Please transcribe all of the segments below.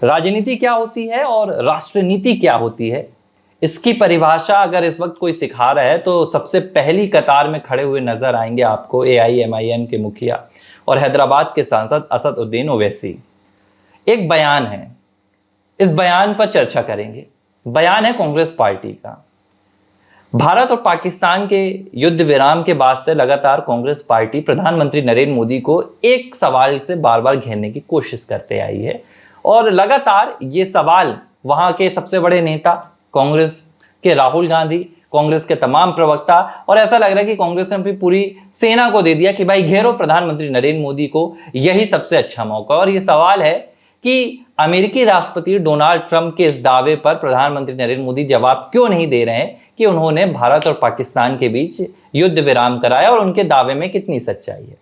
राजनीति क्या होती है और राष्ट्रनीति क्या होती है, इसकी परिभाषा अगर इस वक्त कोई सिखा रहा है तो सबसे पहली कतार में खड़े हुए नजर आएंगे आपको AIMIM के मुखिया और हैदराबाद के सांसद असदुद्दीन ओवैसी। एक बयान है, इस बयान पर चर्चा करेंगे। बयान है कांग्रेस पार्टी का। भारत और पाकिस्तान के युद्ध विराम के बाद से लगातार कांग्रेस पार्टी प्रधानमंत्री नरेंद्र मोदी को एक सवाल से बार बार घेरने की कोशिश करते आई है और लगातार ये सवाल वहां के सबसे बड़े नेता कांग्रेस के राहुल गांधी, कांग्रेस के तमाम प्रवक्ता, और ऐसा लग रहा है कि कांग्रेस ने अपनी पूरी सेना को दे दिया कि भाई घेरो प्रधानमंत्री नरेंद्र मोदी को, यही सबसे अच्छा मौका। और ये सवाल है कि अमेरिकी राष्ट्रपति डोनाल्ड ट्रंप के इस दावे पर प्रधानमंत्री नरेंद्र मोदी जवाब क्यों नहीं दे रहे हैं कि उन्होंने भारत और पाकिस्तान के बीच युद्ध विराम कराया और उनके दावे में कितनी सच्चाई है।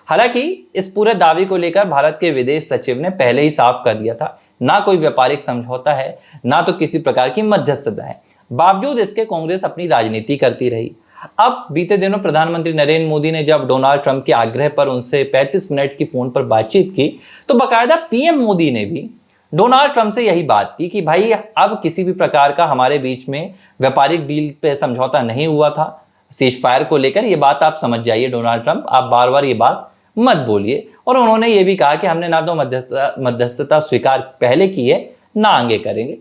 हालांकि इस पूरे दावे को लेकर भारत के विदेश सचिव ने पहले ही साफ कर दिया था, ना कोई व्यापारिक समझौता है, ना तो किसी प्रकार की मध्यस्थता है। बावजूद इसके कांग्रेस अपनी राजनीति करती रही। अब बीते दिनों प्रधानमंत्री नरेंद्र मोदी ने जब डोनाल्ड ट्रंप के आग्रह पर उनसे 35 मिनट की फोन पर बातचीत की तो बाकायदा PM मोदी ने भी डोनाल्ड ट्रंप से यही बात की कि भाई अब किसी भी प्रकार का हमारे बीच में व्यापारिक डील पे समझौता नहीं हुआ था, सीज फायर को लेकर। ये बात आप समझ जाइए डोनाल्ड ट्रंप, आप बार बार ये बात मत बोलिए। और उन्होंने ये भी कहा कि हमने ना तो मध्यस्थता स्वीकार पहले की है, ना आगे करेंगे।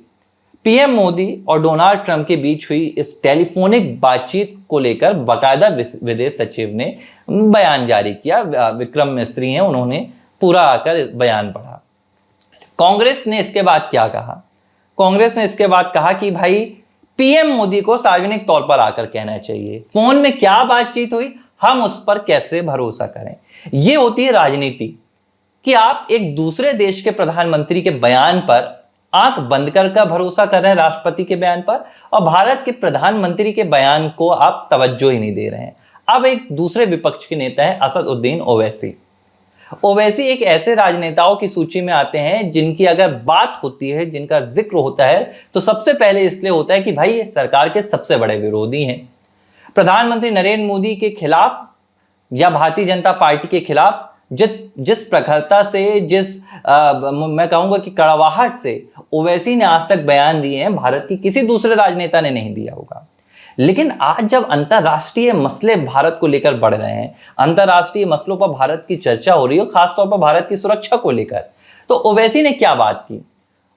PM मोदी और डोनाल्ड ट्रंप के बीच हुई इस टेलीफोनिक बातचीत को लेकर बाकायदा विदेश सचिव ने बयान जारी किया। विक्रम मिस्त्री हैं, उन्होंने पूरा आकर बयान पढ़ा। कांग्रेस ने इसके बाद क्या कहा? कांग्रेस ने इसके बाद कहा कि भाई PM मोदी को सार्वजनिक तौर पर आकर कहना चाहिए, फोन में क्या बातचीत हुई हम उस पर कैसे भरोसा करें। यह होती है राजनीति कि आप एक दूसरे देश के प्रधानमंत्री के बयान पर आंख बंद कर भरोसा कर रहे हैं, राष्ट्रपति के बयान पर, और भारत के प्रधानमंत्री के बयान को आप तवज्जो ही नहीं दे रहे हैं। अब एक दूसरे विपक्ष के नेता है असदुद्दीन ओवैसी। ओवैसी एक ऐसे राजनेताओं की सूची में आते हैं जिनकी अगर बात होती है, जिनका जिक्र होता है तो सबसे पहले इसलिए होता है कि भाई ये सरकार के सबसे बड़े विरोधी हैं। प्रधानमंत्री नरेंद्र मोदी के खिलाफ या भारतीय जनता पार्टी के खिलाफ जिस प्रखरता से, मैं कहूंगा कि कड़वाहट से ओवैसी ने आज तक बयान दिए हैं, भारत की किसी दूसरे राजनेता ने नहीं दिया होगा। लेकिन आज जब अंतरराष्ट्रीय मसले भारत को लेकर बढ़ रहे हैं, अंतरराष्ट्रीय मसलों पर भारत की चर्चा हो रही है, खासतौर पर भारत की सुरक्षा को लेकर, तो ओवैसी ने क्या बात की?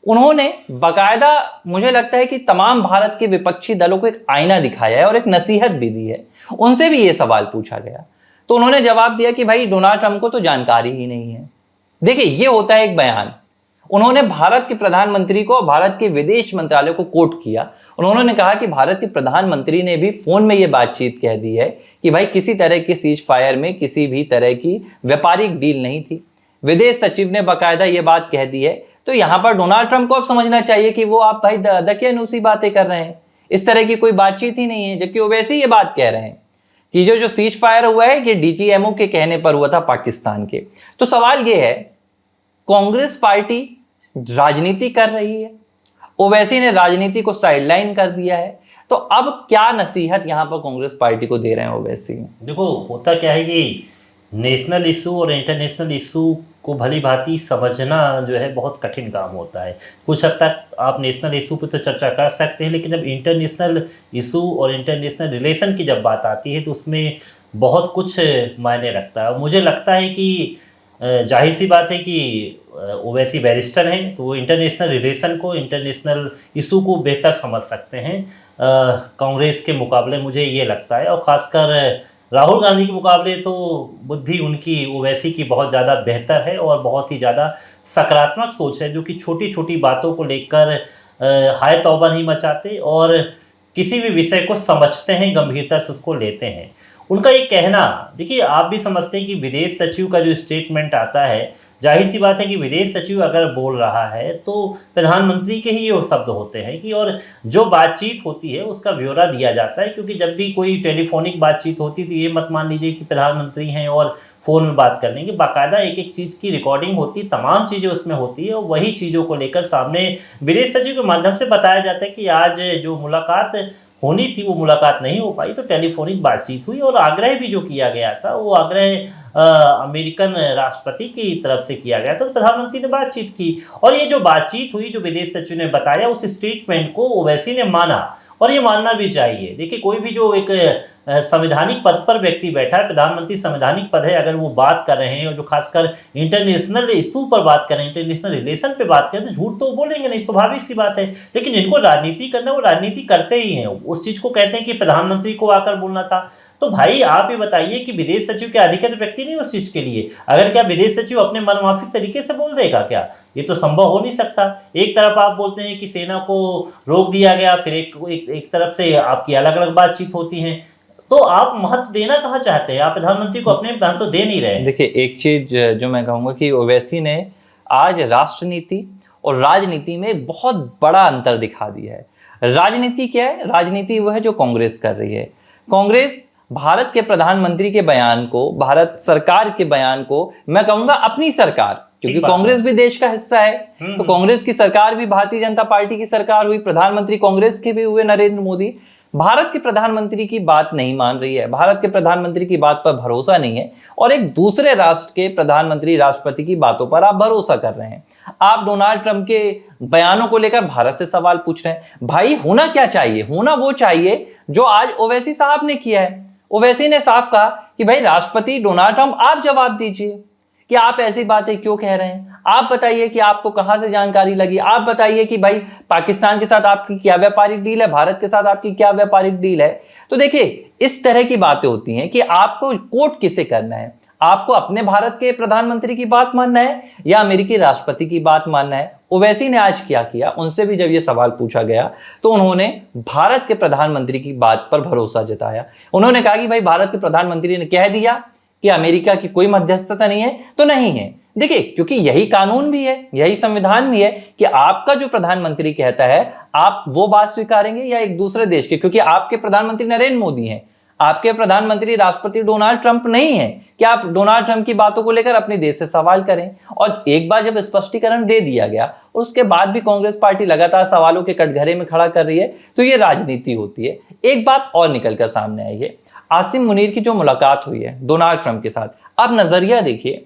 उन्होंने बाकायदा, मुझे लगता है कि तमाम भारत के विपक्षी दलों को एक आईना दिखाया है और एक नसीहत भी दी है। उनसे भी ये सवाल पूछा गया तो उन्होंने जवाब दिया कि भाई डोनाल्ड ट्रंप को तो जानकारी ही नहीं है। देखिए, ये होता है एक बयान। उन्होंने भारत के प्रधानमंत्री को, भारत के विदेश मंत्रालय को कोट किया। उन्होंने कहा कि भारत के प्रधानमंत्री ने भी फोन में यह बातचीत कह दी है कि भाई किसी तरह के सीज फायर में किसी भी तरह की व्यापारिक डील नहीं थी। विदेश सचिव ने बाकायदा ये बात कह दी है। तो यहां पर डोनाल्ड ट्रंप को अब समझना चाहिए कि वो आप भाई दकियानूसी बातें कर रहे हैं, इस तरह की कोई बातचीत ही नहीं है। जबकि ओवैसी ये बात कह रहे हैं कि जो सीज फायर हुआ है ये DGMO के कहने पर हुआ था पाकिस्तान के। तो सवाल ये है, कांग्रेस पार्टी राजनीति कर रही है, ओवैसी ने राजनीति को साइडलाइन कर दिया है, तो अब क्या नसीहत यहां पर कांग्रेस पार्टी को दे रहे हैं ओवैसी? देखो, होता क्या है कि नेशनल इशू और इंटरनेशनल इशू को भली भांति समझना जो है बहुत कठिन काम होता है। कुछ हद तक आप नेशनल इशू पर तो चर्चा कर सकते हैं, लेकिन जब इंटरनेशनल इशू और इंटरनेशनल रिलेशन की जब बात आती है तो उसमें बहुत कुछ मायने रखता है। मुझे लगता है कि जाहिर सी बात है कि ओवैसी बैरिस्टर हैं, तो वो इंटरनेशनल रिलेशन को, इंटरनेशनल इशू को बेहतर समझ सकते हैं कांग्रेस के मुकाबले, मुझे ये लगता है। और ख़ासकर राहुल गांधी के मुकाबले तो बुद्धि उनकी, ओवैसी की बहुत ज़्यादा बेहतर है और बहुत ही ज़्यादा सकारात्मक सोच है, जो कि छोटी छोटी बातों को लेकर हाय तौबा नहीं मचाते और किसी भी विषय को समझते हैं, गंभीरता से उसको लेते हैं। उनका ये कहना, देखिए आप भी समझते हैं कि विदेश सचिव का जो स्टेटमेंट आता है, जाहिर सी बात है कि विदेश सचिव अगर बोल रहा है तो प्रधानमंत्री के ही वो शब्द होते हैं कि, और जो बातचीत होती है उसका ब्यौरा दिया जाता है। क्योंकि जब भी कोई टेलीफोनिक बातचीत होती है तो ये मत मान लीजिए कि प्रधानमंत्री हैं और फ़ोन में बात कर लेंगे, बाकायदा एक एक चीज़ की रिकॉर्डिंग होती है, तमाम चीज़ें उसमें होती है और वही चीज़ों को लेकर सामने विदेश सचिव के माध्यम से बताया जाता है कि आज जो मुलाकात होनी थी वो मुलाकात नहीं हो पाई, तो टेलीफोनिक बातचीत हुई। और आग्रह भी जो किया गया था वो आग्रह अमेरिकन राष्ट्रपति की तरफ से किया गया था। तो प्रधानमंत्री ने बातचीत की और ये जो बातचीत हुई, जो विदेश सचिव ने बताया, उस स्टेटमेंट को ओवैसी ने माना और ये मानना भी चाहिए। देखिए, कोई भी जो एक संवैधानिक पद पर व्यक्ति बैठा है, प्रधानमंत्री संवैधानिक पद है, अगर वो बात कर रहे हैं और जो खासकर इंटरनेशनल इशू पर बात कर रहे हैं, इंटरनेशनल रिलेशन पे बात करें, तो झूठ तो बोलेंगे नहीं, स्वाभाविक सी बात है। लेकिन जिनको राजनीति करना है वो राजनीति करते ही हैं, उस चीज़ को कहते हैं कि प्रधानमंत्री को आकर बोलना था। तो भाई आप ये बताइए कि विदेश सचिव के अधिकृत व्यक्ति नहीं उस चीज़ के लिए, अगर क्या विदेश सचिव अपने मनमाफिक तरीके से बोल देगा क्या? ये तो संभव हो नहीं सकता। एक तरफ आप बोलते हैं कि सेना को रोक दिया गया, फिर एक तरफ से आपकी अलग अलग बातचीत होती है, तो आप महत्व देना कहाँ चाहते हैं? आप प्रधानमंत्री को अपने महत्व तो दे नहीं रहे हैं। देखिए, एक चीज जो मैं कहूँगा कि ओवैसी ने आज राष्ट्रनीति और राजनीति में एक बहुत बड़ा अंतर दिखा दिया है। राजनीति क्या है? राजनीति वो है जो कांग्रेस कर रही है। कांग्रेस भारत के प्रधानमंत्री के बयान को, भारत सरकार के बयान को, मैं कहूँगा अपनी सरकार, क्योंकि कांग्रेस भी देश का हिस्सा है, तो कांग्रेस की सरकार भी भारतीय जनता पार्टी की सरकार हुई, प्रधानमंत्री कांग्रेस के भी हुए नरेंद्र मोदी। भारत के प्रधानमंत्री की बात नहीं मान रही है, भारत के प्रधानमंत्री की बात पर भरोसा नहीं है, और एक दूसरे राष्ट्र के प्रधानमंत्री, राष्ट्रपति की बातों पर आप भरोसा कर रहे हैं। आप डोनाल्ड ट्रंप के बयानों को लेकर भारत से सवाल पूछ रहे हैं। भाई होना क्या चाहिए? होना वो चाहिए जो आज ओवैसी साहब ने किया है। ओवैसी ने साफ कहा कि भाई राष्ट्रपति डोनाल्ड ट्रंप, आप जवाब दीजिए कि आप ऐसी बातें क्यों कह रहे हैं। आप बताइए कि आपको कहां से जानकारी लगी। आप बताइए कि भाई पाकिस्तान के साथ आपकी क्या व्यापारिक डील है, भारत के साथ आपकी क्या व्यापारिक डील है। तो देखिए, इस तरह की बातें होती हैं कि आपको कोट किसे करना है। आपको अपने भारत के प्रधानमंत्री की बात मानना है या अमेरिकी राष्ट्रपति की बात मानना है। ओवैसी ने आज क्या किया, उनसे भी जब ये सवाल पूछा गया तो उन्होंने भारत के प्रधानमंत्री की बात पर भरोसा जताया। उन्होंने कहा कि भाई भारत के प्रधानमंत्री ने कह दिया कि अमेरिका की कोई मध्यस्थता नहीं है, तो नहीं है। देखिए, क्योंकि यही कानून भी है, यही संविधान भी है कि आपका जो प्रधानमंत्री कहता है आप वो बात स्वीकारेंगे या एक दूसरे देश के, क्योंकि आपके प्रधानमंत्री नरेंद्र मोदी हैं, आपके प्रधानमंत्री राष्ट्रपति डोनाल्ड ट्रंप नहीं है कि आप डोनाल्ड ट्रंप की बातों को लेकर अपने देश से सवाल करें। और एक बार जब स्पष्टीकरण दे दिया गया, उसके बाद भी कांग्रेस पार्टी लगातार सवालों के कटघरे में खड़ा कर रही है, तो ये राजनीति होती है। एक बात और निकलकर सामने आई है, आसिम मुनीर की जो मुलाकात हुई है डोनाल्ड ट्रंप के साथ। अब नजरिया देखिए,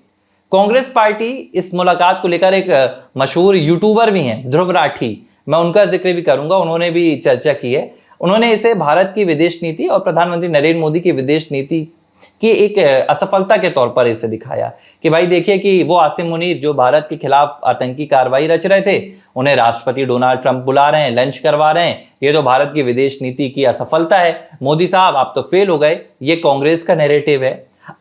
कांग्रेस पार्टी इस मुलाकात को लेकर, एक मशहूर यूट्यूबर भी हैं ध्रुव राठी, मैं उनका जिक्र भी करूंगा, उन्होंने भी चर्चा की है। उन्होंने इसे भारत की विदेश नीति और प्रधानमंत्री नरेंद्र मोदी की विदेश नीति की एक असफलता के तौर पर इसे दिखाया कि भाई देखिए कि वो आसिम मुनीर जो भारत के खिलाफ आतंकी कार्रवाई रच रहे थे, उन्हें राष्ट्रपति डोनाल्ड ट्रंप बुला रहे हैं, लंच करवा रहे हैं, ये तो भारत की विदेश नीति की असफलता है। मोदी साहब आप तो फेल हो गए, ये कांग्रेस का नैरेटिव है।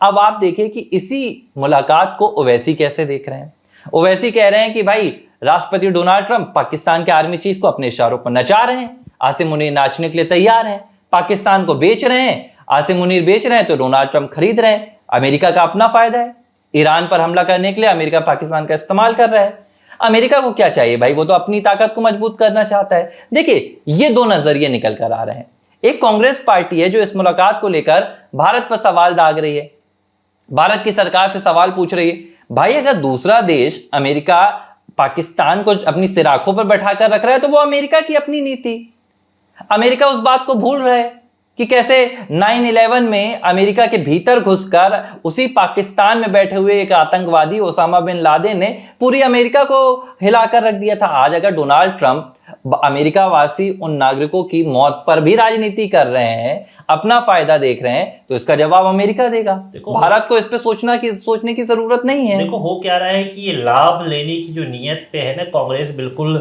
अब आप देखिए कि इसी मुलाकात को ओवैसी कैसे देख रहे हैं। ओवैसी कह रहे हैं कि भाई राष्ट्रपति डोनाल्ड ट्रंप पाकिस्तान के आर्मी चीफ को अपने इशारों पर नचा रहे हैं, आसिम मुनीर नाचने के लिए तैयार हैं, पाकिस्तान को बेच रहे हैं, आसिम मुनीर बेच रहे हैं तो डोनाल्ड ट्रंप खरीद रहे हैं। अमेरिका का अपना फायदा है, ईरान पर हमला करने के लिए अमेरिका पाकिस्तान का इस्तेमाल कर रहा है। अमेरिका को क्या चाहिए भाई, वो तो अपनी ताकत को मजबूत करना चाहता है। देखिए, ये दो नजरिए निकल कर आ रहे हैं। एक कांग्रेस पार्टी है जो इस मुलाकात को लेकर भारत पर सवाल दाग रही है, भारत की सरकार से सवाल पूछ रही है। भाई अगर दूसरा देश अमेरिका पाकिस्तान को अपनी सिराखों पर बैठाकर रख रहा है तो वो अमेरिका की अपनी नीति। अमेरिका उस बात को भूल रहा है कि कैसे 9/11 में अमेरिका के भीतर घुसकर उसी पाकिस्तान में बैठे हुए एक आतंकवादी ओसामा बिन लादेन ने पूरी अमेरिका को हिलाकर रख दिया था। आज अगर डोनाल्ड ट्रंप अमेरिका वासी उन नागरिकों की मौत पर भी राजनीति कर रहे हैं, अपना फायदा देख रहे हैं, तो इसका जवाब अमेरिका देगा। भारत को इस पे सोचने की जरूरत नहीं है। देखो हो क्या रहा है कि ये लाभ लेने की जो नियत पे है ना, कांग्रेस बिल्कुल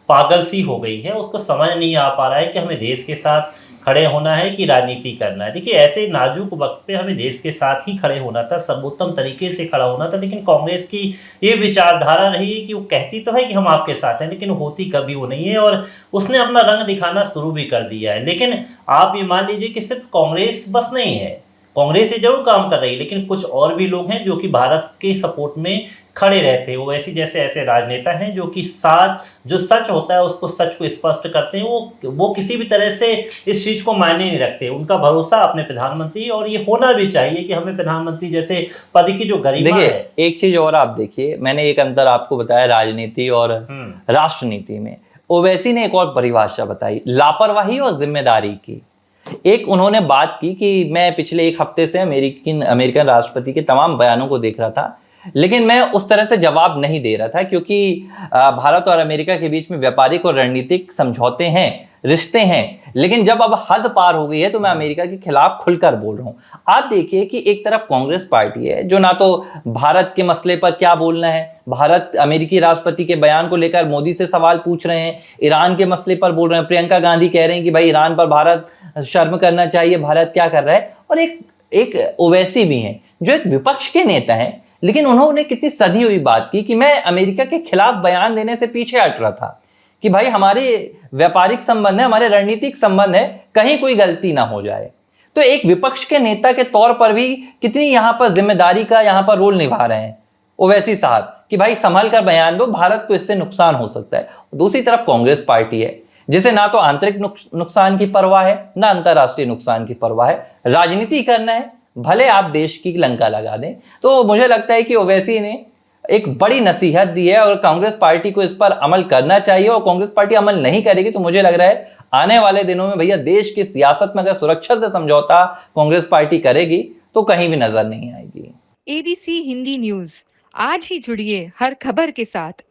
पागल सी हो गई है। उसको समझ नहीं आ पा रहा है कि हमें देश के साथ खड़े होना है कि राजनीति करना है। देखिए, ऐसे नाजुक वक्त पे हमें देश के साथ ही खड़े होना था, सर्वोत्तम तरीके से खड़ा होना था। लेकिन कांग्रेस की ये विचारधारा रही है कि वो कहती तो है कि हम आपके साथ हैं, लेकिन होती कभी वो नहीं है, और उसने अपना रंग दिखाना शुरू भी कर दिया है। लेकिन आप ये मान लीजिए कि सिर्फ कांग्रेस बस नहीं है, कांग्रेस ये जरूर काम कर रही है, लेकिन कुछ और भी लोग हैं जो कि भारत के सपोर्ट में खड़े रहते हैं। वो ऐसे जैसे ऐसे राजनेता हैं जो कि जो सच होता है उसको, सच को स्पष्ट करते हैं। वो किसी भी तरह से इस चीज़ को मायने नहीं रखते। उनका भरोसा अपने प्रधानमंत्री, और ये होना भी चाहिए कि हमें प्रधानमंत्री जैसे पद की जो गरिमा है। देखिए, एक चीज और आप देखिए, मैंने एक अंतर आपको बताया राजनीति और राष्ट्रनीति में। ओवैसी ने एक और परिभाषा बताई, लापरवाही और जिम्मेदारी की। एक उन्होंने बात की कि मैं पिछले एक हफ्ते से अमेरिकन राष्ट्रपति के तमाम बयानों को देख रहा था, लेकिन मैं उस तरह से जवाब नहीं दे रहा था क्योंकि भारत और अमेरिका के बीच में व्यापारिक और रणनीतिक समझौते हैं, रिश्ते हैं, लेकिन जब अब हद पार हो गई है तो मैं अमेरिका के खिलाफ खुलकर बोल रहा हूं। आप देखिए कि एक तरफ कांग्रेस पार्टी है जो ना तो भारत के मसले पर क्या बोलना है, भारत अमेरिकी राष्ट्रपति के बयान को लेकर मोदी से सवाल पूछ रहे हैं, ईरान के मसले पर बोल रहे हैं, प्रियंका गांधी कह रहे हैं कि भाई ईरान पर भारत शर्म करना चाहिए, भारत क्या कर रहा है। और एक ओवैसी भी हैं जो एक विपक्ष के नेता हैं, लेकिन उन्होंने कितनी सधी हुई बात की कि मैं अमेरिका के खिलाफ बयान देने से पीछे हट रहा था कि भाई हमारे व्यापारिक संबंध है, हमारे रणनीतिक संबंध है, कहीं कोई गलती ना हो जाए। तो एक विपक्ष के नेता के तौर पर भी कितनी यहां पर जिम्मेदारी का यहां पर रोल निभा रहे हैं ओवैसी साहब कि भाई संभल कर बयान दो, भारत को इससे नुकसान हो सकता है। दूसरी तरफ कांग्रेस पार्टी है जिसे ना तो आंतरिक नुकसान की परवाह है, ना अंतरराष्ट्रीय नुकसान की परवाह है, राजनीति करना है, भले आप देश की लंका लगा दें। तो मुझे लगता है कि ओवैसी ने एक बड़ी नसीहत दी है और कांग्रेस पार्टी को इस पर अमल करना चाहिए, और कांग्रेस पार्टी अमल नहीं करेगी तो मुझे लग रहा है आने वाले दिनों में भैया देश की सियासत में अगर सुरक्षा से समझौता कांग्रेस पार्टी करेगी तो कहीं भी नजर नहीं आएगी। ABC हिंदी न्यूज, आज ही जुड़िए हर खबर के साथ